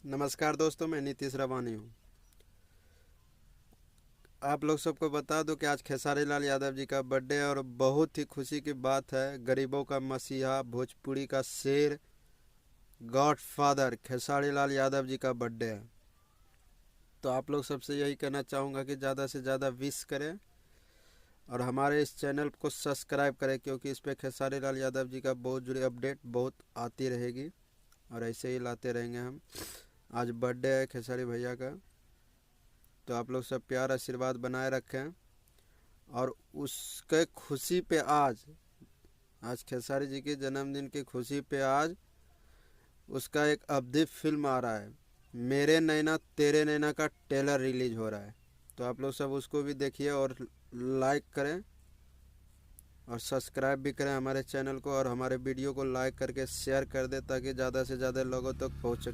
नमस्कार दोस्तों, मैं नीतीश रवानी हूँ। आप लोग सबको बता दूं कि आज खेसारी लाल यादव जी का बर्थडे है और बहुत ही खुशी की बात है। गरीबों का मसीहा, भोजपुरी का शेर, गॉड फादर खेसारी लाल यादव जी का बर्थडे है। तो आप लोग सबसे यही कहना चाहूँगा कि ज़्यादा से ज़्यादा विश करें और हमारे इस चैनल को सब्सक्राइब करें, क्योंकि इस पर खेसारी लाल यादव जी का बहुत जुड़ी अपडेट बहुत आती रहेगी और ऐसे ही लाते रहेंगे हम। आज बर्थडे है खेसारी भैया का, तो आप लोग सब प्यार आशीर्वाद बनाए रखें। और उसके खुशी पे आज आज खेसारी जी के जन्मदिन की खुशी पे आज उसका एक अवधि फिल्म आ रहा है, मेरे नैना तेरे नैना का ट्रेलर रिलीज हो रहा है। तो आप लोग सब उसको भी देखिए और लाइक करें और सब्सक्राइब भी करें हमारे चैनल को, और हमारे वीडियो को लाइक करके शेयर कर दें ताकि ज़्यादा से ज़्यादा लोगों तक पहुँच सके।